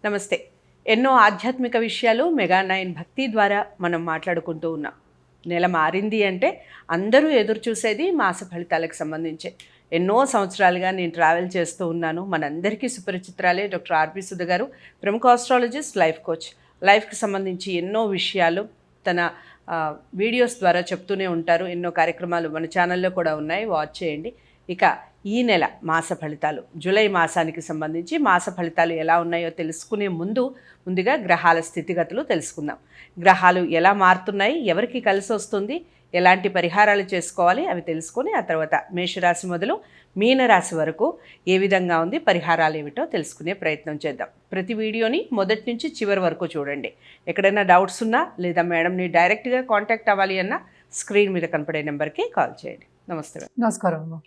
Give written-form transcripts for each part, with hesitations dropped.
నమస్తే. ఎన్నో ఆధ్యాత్మిక విషయాలు మెగా9 భక్తి ద్వారా మనం మాట్లాడుకుంటూ ఉన్నాం. నెల మారింది అంటే అందరూ ఎదురు చూసేది మాస ఫలితాలకు సంబంధించే. ఎన్నో సంవత్సరాలుగా నేను ట్రావెల్ చేస్తూ ఉన్నాను. మనందరికీ సుపరిచిత్రాలే డాక్టర్ ఆర్పి సుధ గారు, ప్రముఖ ఆస్ట్రాలజిస్ట్, లైఫ్ కోచ్. లైఫ్కి సంబంధించి ఎన్నో విషయాలు తన వీడియోస్ ద్వారా చెప్తూనే ఉంటారు. ఎన్నో కార్యక్రమాలు మన ఛానల్లో కూడా ఉన్నాయి, వాచ్ చేయండి. ఇక ఈ నెల మాస ఫలితాలు, జూలై మాసానికి సంబంధించి మాస ఫలితాలు ఎలా ఉన్నాయో తెలుసుకునే ముందుగా గ్రహాల స్థితిగతులు తెలుసుకుందాం. గ్రహాలు ఎలా మారుతున్నాయి, ఎవరికి కలిసి వస్తుంది, ఎలాంటి పరిహారాలు చేసుకోవాలి అవి తెలుసుకొని ఆ తర్వాత మేషరాశి మొదలు మీనరాశి వరకు ఏ విధంగా ఉంది, పరిహారాలు ఏమిటో తెలుసుకునే ప్రయత్నం చేద్దాం. ప్రతి వీడియోని మొదటి నుంచి చివరి వరకు చూడండి. ఎక్కడైనా డౌట్స్ ఉన్నా లేదా మేడంని డైరెక్ట్గా కాంటాక్ట్ అవ్వాలి అన్నా స్క్రీన్ మీద కనపడే నెంబర్కి కాల్ చేయండి. నమస్తే. నమస్కారం అమ్మ.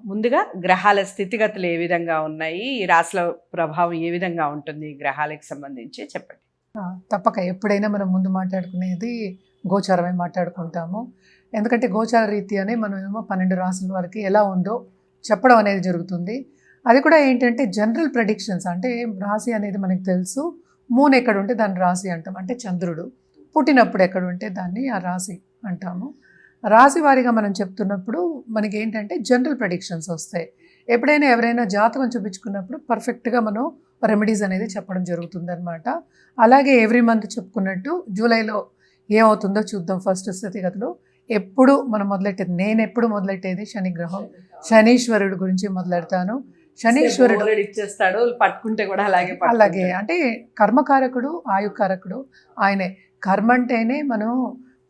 ముందుగా గ్రహాల స్థితిగతులు ఏ విధంగా ఉన్నాయి, ఈ రాశుల ప్రభావం ఏ విధంగా ఉంటుంది గ్రహాలకు సంబంధించి చెప్పండి. తప్పక ఎప్పుడైనా మనం ముందు మాట్లాడుకునేది గోచారమే మాట్లాడుకుంటాము. ఎందుకంటే గోచార రీత్యానే మనం ఏమో 12 రాశుల వరకు ఎలా ఉందో చెప్పడం అనేది జరుగుతుంది. అది కూడా ఏంటంటే జనరల్ ప్రెడిక్షన్స్, అంటే రాశి అనేది మనకు తెలుసు. మూన్ ఎక్కడ ఉంటే దాన్ని రాశి అంటాం, అంటే చంద్రుడు పుట్టినప్పుడు ఎక్కడ ఉంటే దాన్ని ఆ రాశి అంటాము. రాశి వారీగా మనం చెప్తున్నప్పుడు మనకి ఏంటంటే జనరల్ ప్రెడిక్షన్స్ వస్తాయి. ఎప్పుడైనా ఎవరైనా జాతకం చూపించుకున్నప్పుడు పర్ఫెక్ట్గా మనం రెమెడీస్ అనేది చెప్పడం జరుగుతుందన్నమాట. అలాగే ఎవ్రీ మంత్ చెప్పుకున్నట్టు జూలైలో ఏమవుతుందో చూద్దాం. ఫస్ట్ స్థితిగతులు ఎప్పుడు మనం నేను ఎప్పుడు మొదలెట్టేది శనిగ్రహం, శనీశ్వరుడు గురించి మొదలెడతాను. శనీశ్వరుడు ఇచ్చేస్తాడు, పట్టుకుంటే కూడా అలాగే అంటే కర్మకారకుడు, ఆయుకారకుడు ఆయనే. కర్మ అంటేనే మనం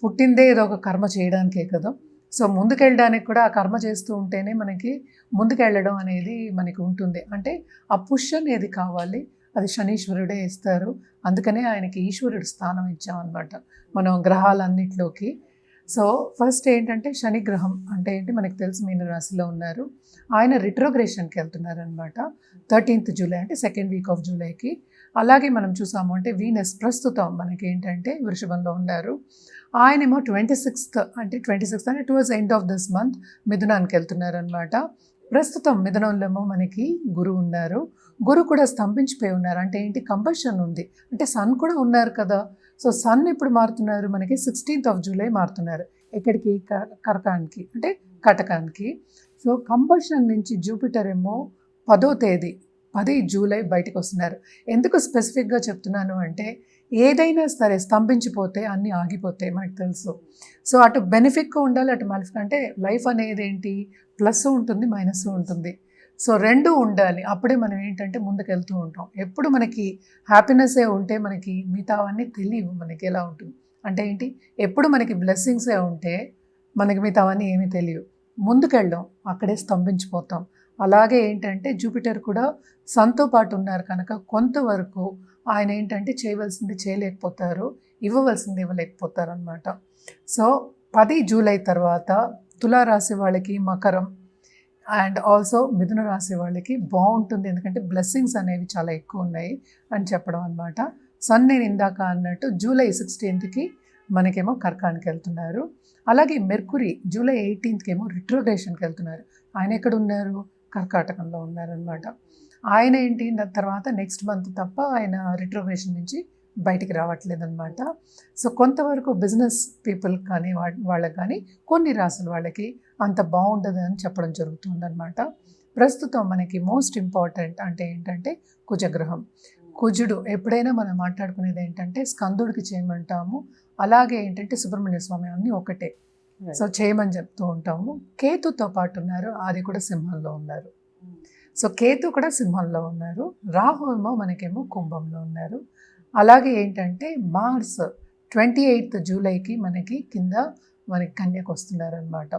పుట్టిందే ఏదో ఒక కర్మ చేయడానికే కదా. సో ముందుకెళ్ళడానికి కూడా ఆ కర్మ చేస్తూ ఉంటేనే మనకి ముందుకెళ్ళడం అనేది మనకి ఉంటుంది. అంటే ఆ పుష్ అనేది కావాలి, అది శనీశ్వరుడే ఇస్తారు. అందుకనే ఆయనకి ఈశ్వరుడు స్థానం ఇచ్చామన్నమాట మనం గ్రహాలన్నిటిలోకి. సో ఫస్ట్ ఏంటంటే శనిగ్రహం అంటే ఏంటి మనకి తెలుసు, మీన రాశిలో ఉన్నారు. ఆయన రిట్రోగ్రేషన్కి వెళ్తున్నారనమాట 13th జూలై, అంటే సెకండ్ వీక్ ఆఫ్ జూలైకి. అలాగే మనం చూసాము అంటే వీనస్ ప్రస్తుతం మనకి ఏంటంటే వృషభంలో ఉన్నారు. ఆయనేమో 26th అంటే towards end of this month మిథునానికి వెళ్తున్నారనమాట. ప్రస్తుతం మిథునంలో మనకి గురువు ఉన్నారు. గురువు కూడా స్తంభించిపోయి ఉన్నారు. అంటే ఏంటి, కంబషన్ ఉంది. అంటే సన్ కూడా ఉన్నారు కదా. సో సన్ ఎప్పుడు మారుతున్నారు, మనకి 16th ఆఫ్ జూలై మారుతున్నారు. ఎక్కడికి, కరకానికి అంటే కటకానికి. సో కంబషన్ నుంచి జూపిటర్ ఏమో 10వ తేదీ 10 జూలై బయటకు వస్తున్నారు. ఎందుకు స్పెసిఫిక్గా చెప్తున్నాను అంటే ఏదైనా సరే స్తంభించిపోతే అన్నీ ఆగిపోతాయి మనకు తెలుసు. సో అటు బెనిఫిట్గా ఉండాలి, అటు మాలిఫిక్. అంటే లైఫ్ అనేది ఏంటి, ప్లస్ ఉంటుంది, మైనస్ ఉంటుంది. సో రెండూ ఉండాలి, అప్పుడే మనం ఏంటంటే ముందుకెళ్తూ ఉంటాం. ఎప్పుడు మనకి హ్యాపీనెస్సే ఉంటే మనకి మిగతావన్నీ తెలియవు. మనకి ఎలా ఉంటుంది అంటే ఏంటి, ఎప్పుడు మనకి బ్లెస్సింగ్సే ఉంటే మనకి మిగతావన్నీ ఏమీ తెలియవు. ముందుకెళ్ళడం, అక్కడే స్తంభించిపోతాం. అలాగే ఏంటంటే జూపిటర్ కూడా సన్తో పాటు ఉన్నారు కనుక కొంతవరకు ఆయన ఏంటంటే చేయవలసింది చేయలేకపోతారు, ఇవ్వవలసింది ఇవ్వలేకపోతారు అనమాట. సో 10 జూలై తర్వాత తులారాశి వాళ్ళకి మకరం అండ్ ఆల్సో మిథున రాశి వాళ్ళకి బాగుంటుంది. ఎందుకంటే బ్లెస్సింగ్స్ అనేవి చాలా ఎక్కువ ఉన్నాయి అని చెప్పడం అనమాట. సన్ నేను ఇందాక అన్నట్టు జూలై 16th మనకేమో కర్కానికి వెళ్తున్నారు. అలాగే మెర్కురీ జూలై 18th రిట్రోగ్రేషన్కి వెళ్తున్నారు. ఆయన ఎక్కడ ఉన్నారు, కర్కాటకంలో ఉన్నారనమాట. ఆయన ఏంటి తర్వాత నెక్స్ట్ మంత్ తప్ప ఆయన రిట్రోగ్రేషన్ నుంచి బయటికి రావట్లేదు అనమాట. సో కొంతవరకు బిజినెస్ పీపుల్ కానీ వాళ్ళకి కానీ కొన్ని రాసుల వాళ్ళకి అంత బాగుండదు అని చెప్పడం జరుగుతుందన్నమాట. ప్రస్తుతం మనకి మోస్ట్ ఇంపార్టెంట్ అంటే ఏంటంటే కుజగ్రహం. కుజుడు ఎప్పుడైనా మనం మాట్లాడుకునేది ఏంటంటే స్కందుడికి చేయమంటాము. అలాగే ఏంటంటే సుబ్రహ్మణ్య స్వామి అన్నీ ఒకటే, సో చేయమని చెప్తూ ఉంటాము. కేతుతో పాటు ఉన్నారు, అది కూడా సింహంలో ఉన్నారు. సో కేతు కూడా సింహంలో ఉన్నారు. రాహు ఏమో మనకేమో కుంభంలో ఉన్నారు. అలాగే ఏంటంటే మార్స్ 28th జూలైకి మనకి కన్యకు వస్తున్నారనమాట.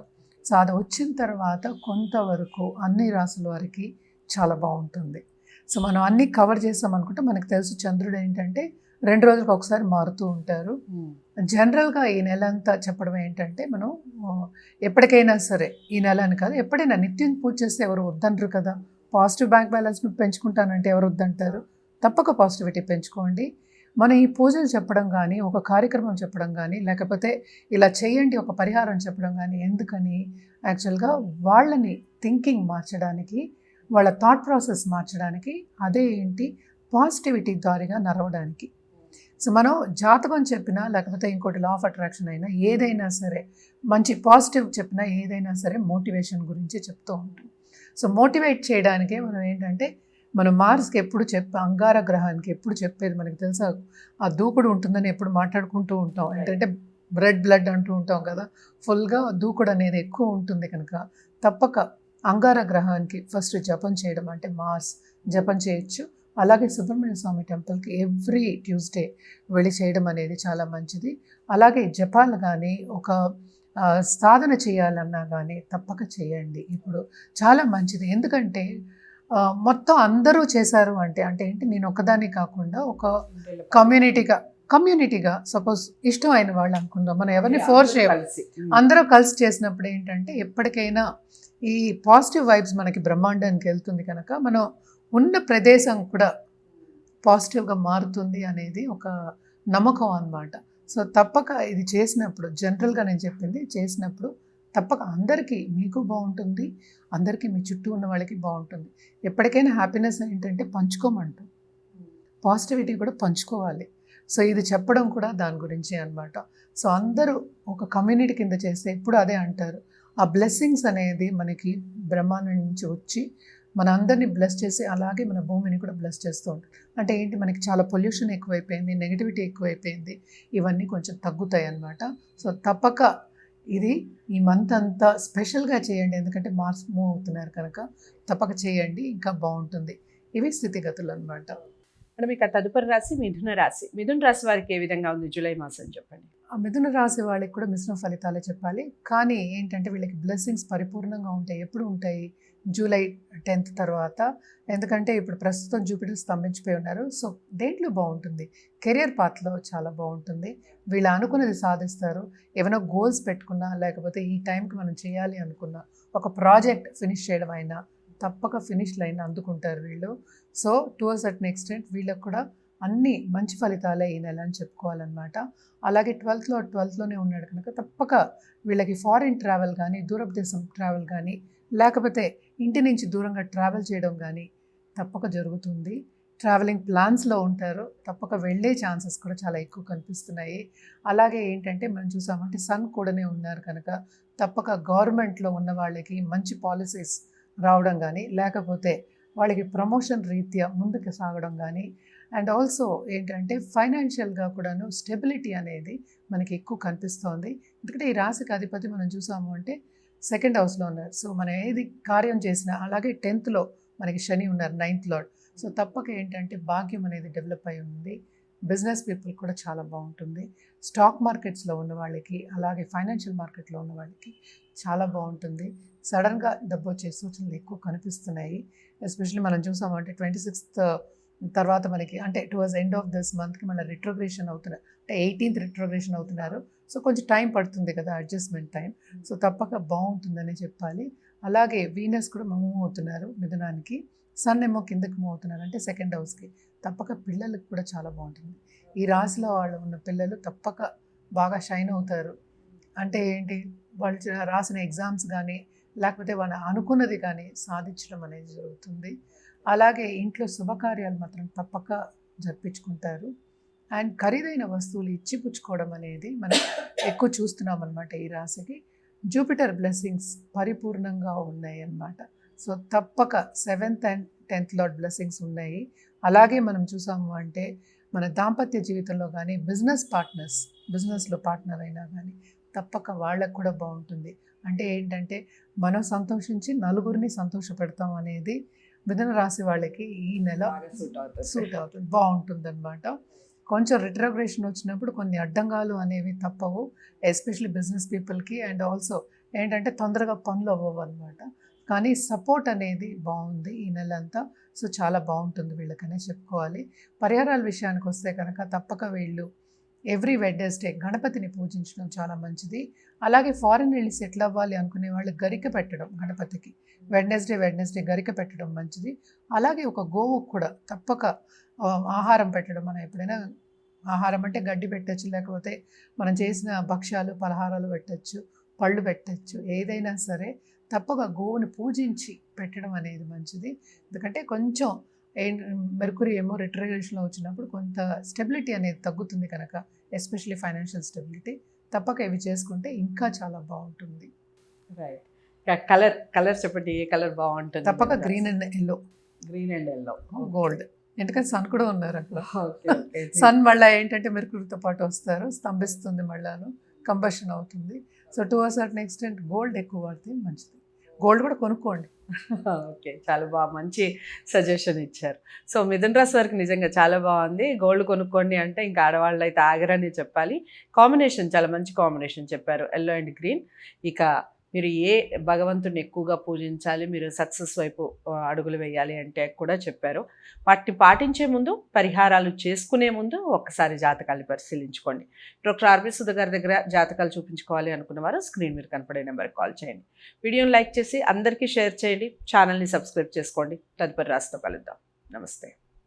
సో అది వచ్చిన తర్వాత కొంతవరకు అన్ని రాసుల వారికి చాలా బాగుంటుంది. సో మనం అన్నీ కవర్ చేస్తాం అనుకుంటే మనకు తెలుసు చంద్రుడు ఏంటంటే 2 రోజులకు ఒకసారి మారుతూ ఉంటారు. జనరల్గా ఈ నెల అంతా చెప్పడం ఏంటంటే మనం ఎప్పటికైనా సరే, ఈ నెల అని కాదు, ఎప్పుడైనా నిత్యం పూజ చేస్తే ఎవరు వద్దంటారు కదా. పాజిటివ్ బ్యాంక్ బ్యాలెన్స్ను పెంచుకుంటానంటే ఎవరు వద్దంటారు. తప్పక పాజిటివిటీ పెంచుకోండి. మనం ఈ పూజలు చెప్పడం కానీ, ఒక కార్యక్రమం చెప్పడం కానీ, లేకపోతే ఇలా చేయండి ఒక పరిహారం చెప్పడం కానీ ఎందుకని, యాక్చువల్గా వాళ్ళని థింకింగ్ మార్చడానికి, వాళ్ళ థాట్ ప్రాసెస్ మార్చడానికి. అదే ఏంటి, పాజిటివిటీ ద్వారాగా నడవడానికి. సో మనం జాతకం చెప్పినా లేకపోతే ఇంకోటి లా ఆఫ్ అట్రాక్షన్ అయినా ఏదైనా సరే మంచి పాజిటివ్ చెప్పినా ఏదైనా సరే మోటివేషన్ గురించి చెప్తూ ఉంటాం. సో మోటివేట్ చేయడానికే మనం ఏంటంటే మనం మార్స్కి ఎప్పుడు అంగార గ్రహానికి ఎప్పుడు చెప్పేది మనకి తెలుసా, ఆ దూకుడు ఉంటుందని ఎప్పుడు మాట్లాడుకుంటూ ఉంటాం. ఏంటంటే బ్లడ్ అంటూ ఉంటాం కదా, ఫుల్గా దూకుడు అనేది ఎక్కువ ఉంటుంది కనుక తప్పక అంగార గ్రహానికి ఫస్ట్ జపం చేయడం, అంటే మార్స్ జపం చేయొచ్చు. అలాగే సుబ్రహ్మణ్య స్వామి టెంపుల్కి ఎవ్రీ ట్యూస్డే వెళ్ళి చేయడం అనేది చాలా మంచిది. అలాగే జపాలు కానీ ఒక సాధన చేయాలన్నా కానీ తప్పక చేయండి. ఇప్పుడు చాలా మంచిది. ఎందుకంటే మొత్తం అందరూ చేశారు అంటే ఏంటి, నేను ఒకదాన్ని కాకుండా ఒక కమ్యూనిటీగా సపోజ్ ఇష్టం అయిన వాళ్ళు అనుకుందాం, మనం ఎవరిని ఫోర్స్ చేయాలి, అందరూ కలిసి చేసినప్పుడు ఏంటంటే ఎప్పటికైనా ఈ పాజిటివ్ వైబ్స్ మనకి బ్రహ్మాండానికి వెళ్తుంది కనుక మనం ఉన్న ప్రదేశం కూడా పాజిటివ్గా మారుతుంది అనేది ఒక నమ్మకం అన్నమాట. సో తప్పక ఇది చేసినప్పుడు, జనరల్గా నేను చెప్పింది చేసినప్పుడు తప్పక అందరికీ మీకు బాగుంటుంది, అందరికీ మీ చుట్టూ ఉన్న వాళ్ళకి బాగుంటుంది. ఎప్పటికైనా హ్యాపీనెస్ ఏంటంటే పంచుకోమంటాం, పాజిటివిటీ కూడా పంచుకోవాలి. సో ఇది చెప్పడం కూడా దాని గురించి అన్నమాట. సో అందరూ ఒక కమ్యూనిటీ కింద చేస్తే ఎప్పుడు అదే అంటారు, ఆ బ్లెస్సింగ్స్ అనేది మనకి బ్రహ్మాండం నుంచి వచ్చి మన అందరినీ బ్లెస్ చేసి అలాగే మన భూమిని కూడా బ్లెస్ చేస్తూ ఉంటాం. అంటే ఏంటి, మనకి చాలా పొల్యూషన్ ఎక్కువైపోయింది, నెగిటివిటీ ఎక్కువైపోయింది, ఇవన్నీ కొంచెం తగ్గుతాయి అన్నమాట. సో తప్పక ఇది ఈ మంత్ అంతా స్పెషల్గా చేయండి, ఎందుకంటే మార్స్ మూవ్ అవుతున్నారు కనుక తప్పక చేయండి, ఇంకా బాగుంటుంది. ఇవి స్థితిగతులు అన్నమాట. మేడం, ఇక తదుపరి రాశి మిథున రాశి. మిథున రాశి వారికి ఏ విధంగా ఉంది జూలై మాసం చెప్పండి. ఆ మిథున రాశి వాళ్ళకి కూడా మిశ్రమ ఫలితాలే చెప్పాలి. కానీ ఏంటంటే వీళ్ళకి బ్లెస్సింగ్స్ పరిపూర్ణంగా ఉంటాయి. ఎప్పుడు ఉంటాయి? జూలై 10th తర్వాత. ఎందుకంటే ఇప్పుడు ప్రస్తుతం జూపిటర్ స్తంభించిపోయి ఉన్నారు. సో దేంట్లో బాగుంటుంది? కెరియర్ పాత్లో చాలా బాగుంటుంది. వీళ్ళు అనుకున్నది సాధిస్తారు. ఏమైనా గోల్స్ పెట్టుకున్నా లేకపోతే ఈ టైంకి మనం చేయాలి అనుకున్న ఒక ప్రాజెక్ట్ ఫినిష్ చేయడం అయినా తప్పక ఫినిష్ లైన్ అందుకుంటారు వీళ్ళు. సో టువర్డ్స్ దట్ ఎక్స్టెంట్ వీళ్ళకి కూడా అన్ని మంచి ఫలితాలే ఈ నెల అని చెప్పుకోవాలన్నమాట. అలాగే 12లోనే ఉన్నాడు కనుక తప్పక వీళ్ళకి ఫారిన్ ట్రావెల్ కానీ, దూరపు దేశం ట్రావెల్ కానీ, లేకపోతే ఇంటి నుంచి దూరంగా ట్రావెల్ చేయడం కానీ తప్పక జరుగుతుంది. ట్రావెలింగ్ ప్లాన్స్లో ఉంటారు, తప్పక వెళ్ళే ఛాన్సెస్ కూడా చాలా ఎక్కువ కనిపిస్తున్నాయి. అలాగే ఏంటంటే మనం చూసామంటే సన్ కూడానే ఉన్నారు కనుక తప్పక గవర్నమెంట్లో ఉన్న వాళ్ళకి మంచి పాలసీస్ రావడం కానీ, లేకపోతే వాళ్ళకి ప్రమోషన్ రీత్యా ముందుకు సాగడం కానీ, అండ్ ఆల్సో ఏంటంటే ఫైనాన్షియల్గా కూడాను స్టెబిలిటీ అనేది మనకి ఎక్కువ కనిపిస్తోంది. ఎందుకంటే ఈ రాశికి అధిపతి మనం చూసాము అంటే 2nd హౌస్లో ఉన్నారు. సో మనం ఏది కార్యం చేసినా, అలాగే 10thలో మనకి శని ఉన్నారు, 9th లార్డ్. సో తప్పక ఏంటంటే భాగ్యం అనేది డెవలప్ అయి ఉంది. బిజినెస్ పీపుల్ కూడా చాలా బాగుంటుంది. స్టాక్ మార్కెట్స్లో ఉన్న వాళ్ళకి, అలాగే ఫైనాన్షియల్ మార్కెట్లో ఉన్న వాళ్ళకి చాలా బాగుంటుంది. సడన్గా డబ్బు వచ్చే సూచనలు ఎక్కువ కనిపిస్తున్నాయి. ఎస్పెషల్లీ మనం చూసామంటే 26th తర్వాత మనకి అంటే టువర్డ్స్ ఎండ్ ఆఫ్ దిస్ మంత్కి మన రిట్రోగ్రేషన్ అవుతున్నారు, అంటే 18th రిట్రోగ్రేషన్ అవుతున్నారు. సో కొంచెం టైం పడుతుంది కదా, అడ్జస్ట్మెంట్ టైం. సో తప్పక బాగుంటుందని చెప్పాలి. అలాగే వీనస్ కూడా మూవ్ అవుతున్నారు మిథునానికి, సన్ ఏమో కిందకి మూవ్ అవుతున్నారు అంటే 2nd హౌస్కి. తప్పక పిల్లలకు కూడా చాలా బాగుంటుంది. ఈ రాశిలో వాళ్ళు ఉన్న పిల్లలు తప్పక బాగా షైన్ అవుతారు. అంటే ఏంటి, వాళ్ళు రాసిన ఎగ్జామ్స్ కానీ లేకపోతే వాళ్ళు అనుకున్నది కానీ సాధించడం అనేది జరుగుతుంది. అలాగే ఇంట్లో శుభకార్యాలు మాత్రం తప్పక జరిపించుకుంటారు. అండ్ ఖరీదైన వస్తువులు ఇచ్చిపుచ్చుకోవడం అనేది మనం ఎక్కువ చూస్తున్నాం అన్నమాట. ఈ రాశికి జూపిటర్ బ్లెస్సింగ్స్ పరిపూర్ణంగా ఉన్నాయి అన్నమాట. సో తప్పక 7th and 10th lord blessings ఉన్నాయి. అలాగే మనం చూసాము అంటే మన దాంపత్య జీవితంలో కానీ, బిజినెస్లో పార్ట్నర్ అయినా కానీ తప్పక వాళ్ళకు కూడా బాగుంటుంది. అంటే ఏంటంటే మనం సంతోషించి నలుగురిని సంతోషపెడతాం అనేది మిథున రాశి వాళ్ళకి ఈ నెల సూట్ అవుతుంది, బాగుంటుంది అనమాట. కొంచెం రిట్రోగ్రేషన్ వచ్చినప్పుడు కొన్ని అడ్డంగాలు అనేవి తప్పవు, ఎస్పెషల్లీ బిజినెస్ పీపుల్కి. అండ్ ఆల్సో ఏంటంటే తొందరగా పనులు అవ్వవు అనమాట. కానీ సపోర్ట్ అనేది బాగుంది ఈ నెల అంతా. సో చాలా బాగుంటుంది వీళ్ళకనే చెప్పుకోవాలి. పరిహారాల విషయానికి వస్తే కనుక తప్పక వీళ్ళు ఎవ్రీ వెడ్నెస్డే గణపతిని పూజించడం చాలా మంచిది. అలాగే ఫారిన్ వెళ్ళి సెటిల్ అవ్వాలి అనుకునే వాళ్ళు గరిక పెట్టడం, గణపతికి వెడ్నెస్డే గరిక పెట్టడం మంచిది. అలాగే ఒక గోవుకు కూడా తప్పక ఆహారం పెట్టడం. మనం ఎప్పుడైనా ఆహారం అంటే గడ్డి పెట్టచ్చు, లేకపోతే మనం చేసిన భక్ష్యాలు పలహారాలు పెట్టచ్చు, పళ్ళు పెట్టచ్చు, ఏదైనా సరే తప్పక గోవుని పూజించి పెట్టడం అనేది మంచిది. ఎందుకంటే కొంచెం మెర్కురీ ఏమో రిట్రగ్రేషన్లో వచ్చినప్పుడు కొంత స్టెబిలిటీ అనేది తగ్గుతుంది కనుక, ఎస్పెషల్లీ ఫైనాన్షియల్ స్టెబిలిటీ, తప్పక ఇవి చేసుకుంటే ఇంకా చాలా బాగుంటుంది. రైట్. కలర్ చెప్పండి, ఏ కలర్ బాగుంటుంది? తప్పక green and yellow, green and yellow, gold. ఎందుకంటే సన్ కూడా ఉన్నారు అక్కడ. Okay okay. సన్ మళ్ళీ ఏంటంటే మెర్కురీతో పాటు వస్తారు, స్తంభిస్తుంది, మళ్ళాను కంబషన్ అవుతుంది. So to a certain extent gold ఎక్కువ వాడితే మంచిది. గోల్డ్ కూడా కొనుక్కోండి. ఓకే, చాలా బాగా మంచి సజెషన్ ఇచ్చారు. సో మిథున రాశి వారికి నిజంగా చాలా బాగుంది. గోల్డ్ కొనుక్కోండి అంటే ఇంకా ఆడవాళ్ళు అయితే ఆగరని చెప్పాలి. కాంబినేషన్ చాలా మంచి కాంబినేషన్ చెప్పారు, ఎల్లో అండ్ గ్రీన్. ఇక మీరు ఏ భగవంతుని ఎక్కువగా పూజించాలి, మీరు సక్సెస్ వైపు అడుగులు వేయాలి అంటే కూడా చెప్పారు. వాటిని పాటించే ముందు, పరిహారాలు చేసుకునే ముందు ఒక్కసారి జాతకాన్ని పరిశీలించుకోండి. డాక్టర్ ఆర్బి సుధ గారి దగ్గర జాతకాలు చూపించుకోవాలి అనుకున్న వారు స్క్రీన్ మీద కనపడే నెంబర్కి కాల్ చేయండి. వీడియోని లైక్ చేసి అందరికీ షేర్ చేయండి. ఛానల్ని సబ్స్క్రైబ్ చేసుకోండి. తదుపరి రాశితో కలుద్దాం. నమస్తే.